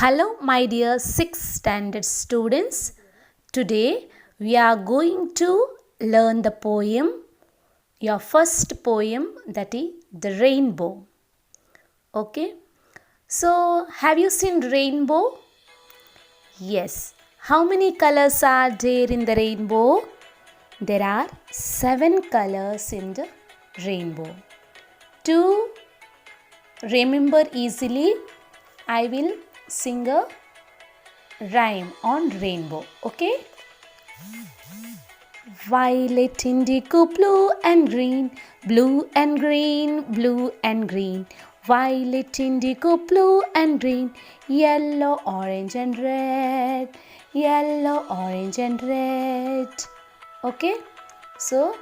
Hello, my dear 6th standard students. Today we are going to learn the poem, your first poem, that is The Rainbow. Okay, so have you seen rainbow? Yes. How many colors are there in the rainbow? There are 7 colors in the rainbow. To remember easily, I will sing a rhyme on rainbow. Okay? Violet, indigo, blue and green, blue and green, blue and green. Violet, indigo, blue and green, yellow, orange and red, yellow, orange and red. Okay? So,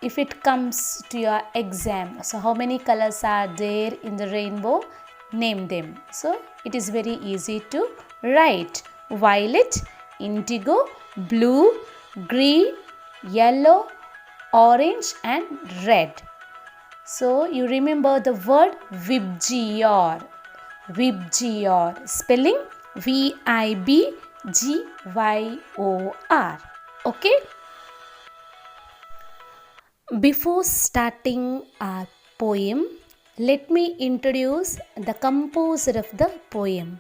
if it comes to your exam, so how many colors are there in the rainbow? Name them. So, it is very easy to write. Violet, indigo, blue, green, yellow, orange and red. So, you remember the word Vibgyor. Vibgyor. Spelling Vibgyor. Okay? Before starting our poem, let me introduce the composer of the poem.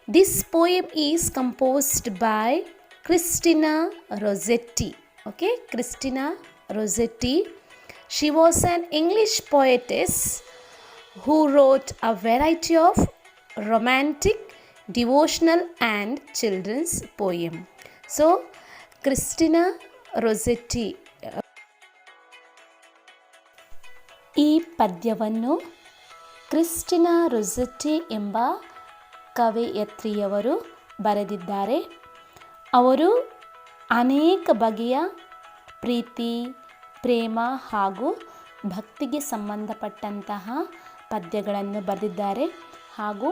This poem is composed by Christina Rossetti. Okay, Christina Rossetti. She was an English poetess who wrote a variety of romantic, devotional and children's poem. So, Christina Rossetti ಈ ಪದ್ಯವನ್ನು Christina ರೊಸೆಟ್ಟಿ ಎಂಬ ಕವಯತ್ರಿಯವರು ಬರೆದಿದ್ದಾರೆ. ಅವರು ಅನೇಕ ಬಗೆಯ ಪ್ರೀತಿ, ಪ್ರೇಮ ಹಾಗೂ ಭಕ್ತಿಗೆ ಸಂಬಂಧಪಟ್ಟಂತಹ ಪದ್ಯಗಳನ್ನು ಬರೆದಿದ್ದಾರೆ ಹಾಗೂ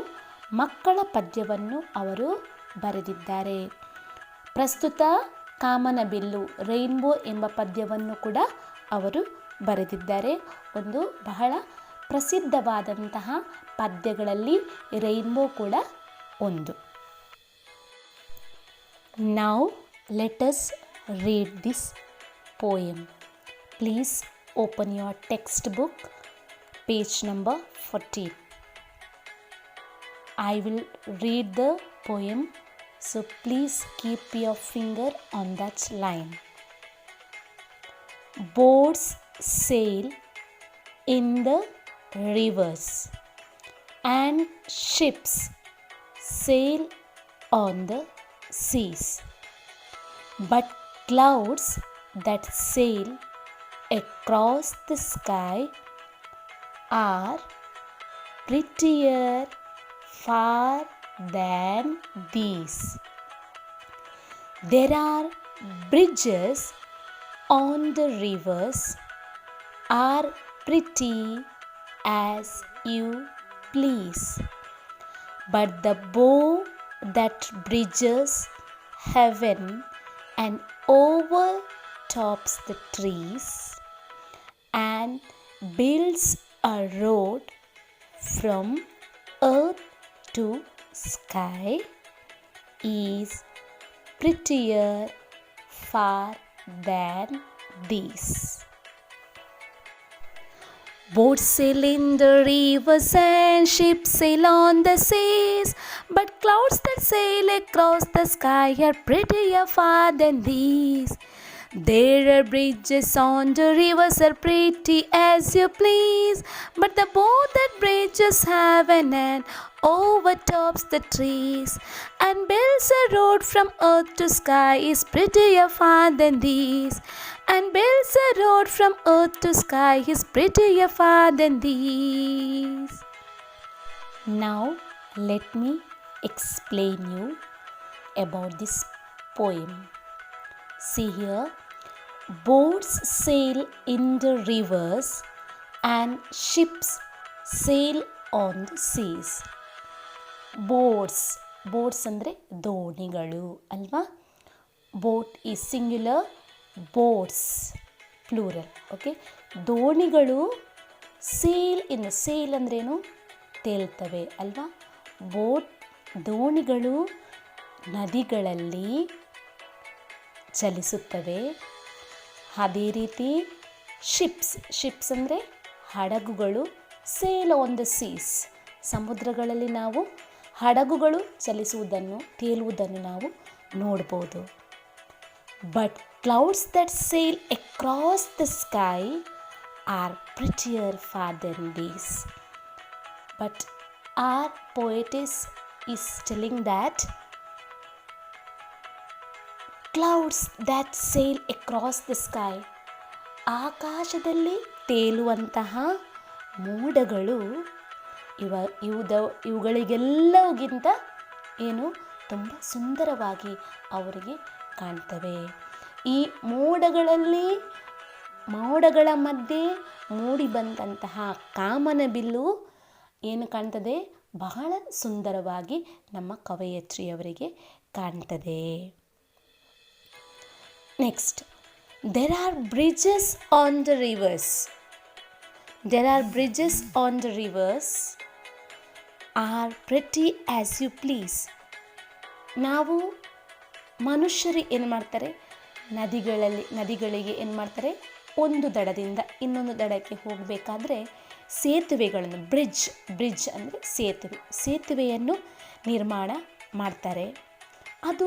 ಮಕ್ಕಳ ಪದ್ಯವನ್ನು ಅವರು ಬರೆದಿದ್ದಾರೆ. ಪ್ರಸ್ತುತ ಕಾಮನಬಿಲ್ಲು ರೈನ್ಬೋ ಎಂಬ ಪದ್ಯವನ್ನು ಕೂಡ ಅವರು ಬರೆದಿದ್ದಾರೆ. ಒಂದು ಬಹಳ ಪ್ರಸಿದ್ಧವಾದಂತಹ ಪದ್ಯಗಳಲ್ಲಿ ರೈನ್ಬೋ ಕೂಡ ಒಂದು. Now let us read this poem. Please open your textbook, page number 14. I will read the poem, so please keep your finger on that line. Boats sail in the rivers and ships sail on the seas, but clouds that sail across the sky are prettier far than these. There are bridges on the rivers are pretty as you please, but the bow that bridges heaven and overtops the trees and builds a road from earth to sky is prettier far than these. Boats sail in the rivers and ships sail on the seas, but clouds that sail across the sky are prettier far than these. There are bridges on the rivers are pretty as you please, but the boat that bridges heaven and overtops the trees and builds a road from earth to sky is prettier far than these. And builds a road from earth to sky is prettier far than these. Now let me explain you about this poem. See here, boats sail in the rivers and ships sail on the seas. Boats ಅಂದರೆ ದೋಣಿಗಳು ಅಲ್ವಾ. Boat is singular, boats plural. Okay, ದೋಣಿಗಳು sale ಅಂದ್ರೇನು, ತೇಲ್ತವೆ ಅಲ್ವಾ. Boat ದೋಣಿಗಳು ನದಿಗಳಲ್ಲಿ ಚಲಿಸುತ್ತವೆ. ಅದೇ ರೀತಿ ಶಿಪ್ಸ್ ಅಂದರೆ ಹಡಗುಗಳು ಸೇಲ್ ಆನ್ ದ ಸೀಸ್, ಸಮುದ್ರಗಳಲ್ಲಿ ನಾವು ಹಡಗುಗಳು ಚಲಿಸುವುದನ್ನು ತೇಲುವುದನ್ನು ನಾವು ನೋಡ್ಬೋದು. But clouds that sail across the sky are prettier far than these. But our poetess is telling that clouds that sail across the sky, ಆಕಾಶದಲ್ಲಿ ತೇಲುವಂತಹ ಮೋಡಗಳು ಇವುಗಳಿಗೆಲ್ಲವುಗಿಂತ ಏನು ತುಂಬ ಸುಂದರವಾಗಿ ಅವರಿಗೆ ಕಾಣ್ತವೆ. ಈ ಮೋಡಗಳ ಮಧ್ಯೆ ಮೂಡಿ ಬಂದಂತಹ ಕಾಮನಬಿಲ್ಲು ಏನು ಕಾಣ್ತದೆ, ಬಹಳ ಸುಂದರವಾಗಿ ನಮ್ಮ ಕವಯತ್ರಿಯವರಿಗೆ ಕಾಣ್ತದೆ. Next, there are bridges on the rivers. There are bridges on the rivers are pretty as you please. ನಾವು ಮನುಷ್ಯರು ಏನು ಮಾಡ್ತಾರೆ, ನದಿಗಳಿಗೆ ಏನು ಮಾಡ್ತಾರೆ, ಒಂದು ದಡದಿಂದ ಇನ್ನೊಂದು ದಡಕ್ಕೆ ಹೋಗಬೇಕಾದ್ರೆ ಸೇತುವೆಗಳನ್ನು ಬ್ರಿಡ್ಜ್ ಅಂದರೆ ಸೇತುವೆಯನ್ನು ನಿರ್ಮಾಣ ಮಾಡ್ತಾರೆ. ಅದು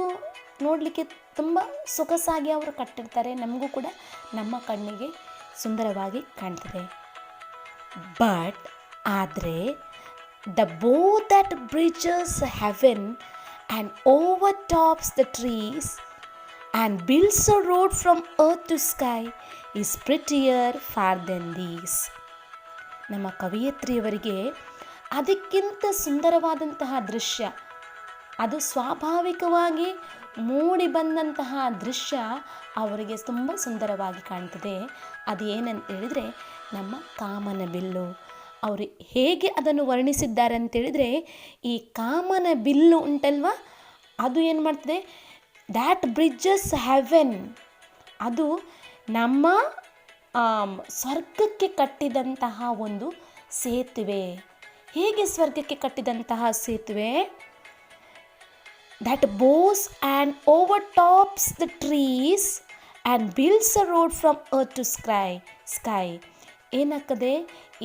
ನೋಡಲಿಕ್ಕೆ ತುಂಬ ಸೊಗಸಾಗಿ ಅವರು ಕಟ್ಟಿರ್ತಾರೆ. ನಮಗೂ ಕೂಡ ನಮ್ಮ ಕಣ್ಣಿಗೆ ಸುಂದರವಾಗಿ ಕಾಣ್ತದೆ. ಬಟ್ ಆದರೆ the both that bridges heaven and over tops the trees and builds a road from earth to sky is prettier far than these. ನಮ್ಮ ಕವಯತ್ರಿಯವರಿಗೆ ಅದಕ್ಕಿಂತ ಸುಂದರವಾದಂತಹ ದೃಶ್ಯ, ಅದು ಸ್ವಾಭಾವಿಕವಾಗಿ ಮೂಡಿ ಬಂದಂತಹ ದೃಶ್ಯ ಅವರಿಗೆ ತುಂಬ ಸುಂದರವಾಗಿ ಕಾಣ್ತದೆ. ಅದು ಏನಂತ ಹೇಳಿದರೆ ನಮ್ಮ ಕಾಮನಬಿಲ್ಲು. ಅವರು ಹೇಗೆ ಅದನ್ನು ವರ್ಣಿಸಿದ್ದಾರೆ ಅಂತೇಳಿದರೆ, ಈ ಕಾಮನಬಿಲ್ಲು ಉಂಟಲ್ವ, ಅದು ಏನು ಮಾಡ್ತದೆ, ದ್ಯಾಟ್ ಬ್ರಿಡ್ಜಸ್ ಹೆವೆನ್, ಅದು ನಮ್ಮ ಸ್ವರ್ಗಕ್ಕೆ ಕಟ್ಟಿದಂತಹ ಒಂದು ಸೇತುವೆ. ಹೇಗೆ ಸ್ವರ್ಗಕ್ಕೆ ಕಟ್ಟಿದಂತಹ ಸೇತುವೆ? that bows and overtops the trees and builds a road from earth to sky. ಏನಾಗ್ತದೆ,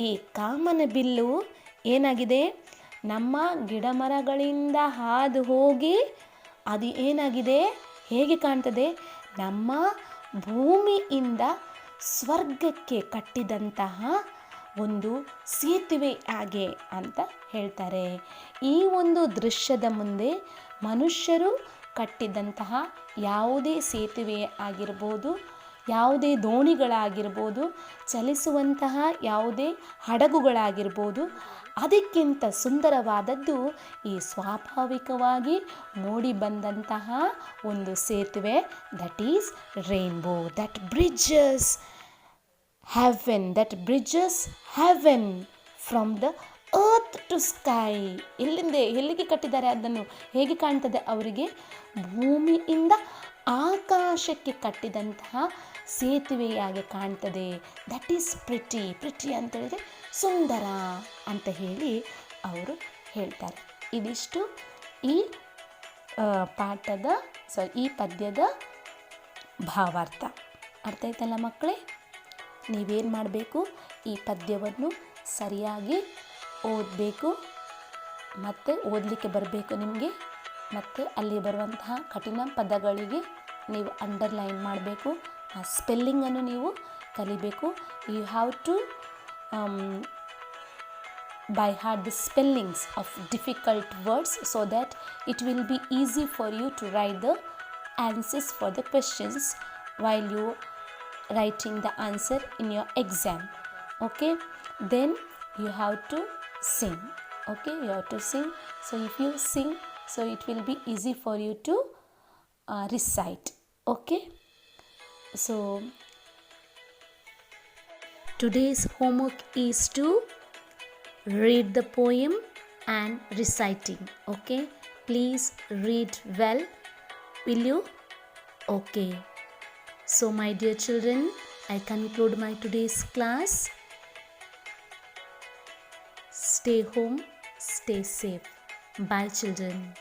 ಈ ಕಾಮನಬಿಲ್ಲು ಏನಾಗಿದೆ, ನಮ್ಮ ಗಿಡಮರಗಳಿಂದ ಹಾದು ಹೋಗಿ ಅದು ಏನಾಗಿದೆ, ಹೇಗೆ ಕಾಣ್ತದೆ, ನಮ್ಮ ಭೂಮಿಯಿಂದ ಸ್ವರ್ಗಕ್ಕೆ ಕಟ್ಟಿದಂತಹ ಒಂದು ಸೇತುವೆ ಹಾಗೆ ಅಂತ ಹೇಳ್ತಾರೆ. ಈ ಒಂದು ದೃಶ್ಯದ ಮುಂದೆ ಮನುಷ್ಯರು ಕಟ್ಟಿದಂತಹ ಯಾವುದೇ ಸೇತುವೆ ಆಗಿರ್ಬೋದು, ಯಾವುದೇ ದೋಣಿಗಳಾಗಿರ್ಬೋದು, ಚಲಿಸುವಂತಹ ಯಾವುದೇ ಹಡಗುಗಳಾಗಿರ್ಬೋದು, ಅದಕ್ಕಿಂತ ಸುಂದರವಾದದ್ದು ಈ ಸ್ವಾಭಾವಿಕವಾಗಿ ಮೂಡಿ ಬಂದಂತಹ ಒಂದು ಸೇತುವೆ, that is rainbow. That bridges heaven from the earth to sky. ಎಲ್ಲಿಗೆ ಕಟ್ಟಿದ್ದಾರೆ, ಅದನ್ನು ಹೇಗೆ ಕಾಣ್ತದೆ ಅವರಿಗೆ, ಭೂಮಿಯಿಂದ ಆಕಾಶಕ್ಕೆ ಕಟ್ಟಿದಂತಹ ಸೇತುವೆಯಾಗಿ ಕಾಣ್ತದೆ. ದಟ್ ಈಸ್ ಪ್ರಿಟಿ ಅಂತ ಹೇಳಿದರೆ ಸುಂದರ ಅಂತ ಹೇಳಿ ಅವರು ಹೇಳ್ತಾರೆ. ಇದಿಷ್ಟು ಈ ಈ ಪದ್ಯದ ಭಾವಾರ್ಥ. ಅರ್ಥ ಆಯ್ತಲ್ಲ ಮಕ್ಕಳೇ? ನೀವೇನು ಮಾಡಬೇಕು, ಈ ಪದ್ಯವನ್ನು ಸರಿಯಾಗಿ ಓದಬೇಕು, ಮತ್ತು ಓದಲಿಕ್ಕೆ ಬರಬೇಕು ನಿಮಗೆ. ಮತ್ತು ಅಲ್ಲಿ ಬರುವಂತಹ ಕಠಿಣ ಪದಗಳಿಗೆ ನೀವು ಅಂಡರ್ಲೈನ್ ಮಾಡಬೇಕು, ಆ ಸ್ಪೆಲ್ಲಿಂಗನ್ನು ನೀವು ಕಲಿಬೇಕು. You have to by heart the spellings of difficult words so that it will be easy for you to write the answers for the questions while you writing the answer in your exam. Okay, then you have to sing. Okay, you have to sing. So if you sing, so it will be easy for you to recite. Okay, so today's homework is to read the poem and reciting. Okay, please read well, will you? Okay, so my dear children, I conclude my today's class. Stay home, stay safe. Bye, children.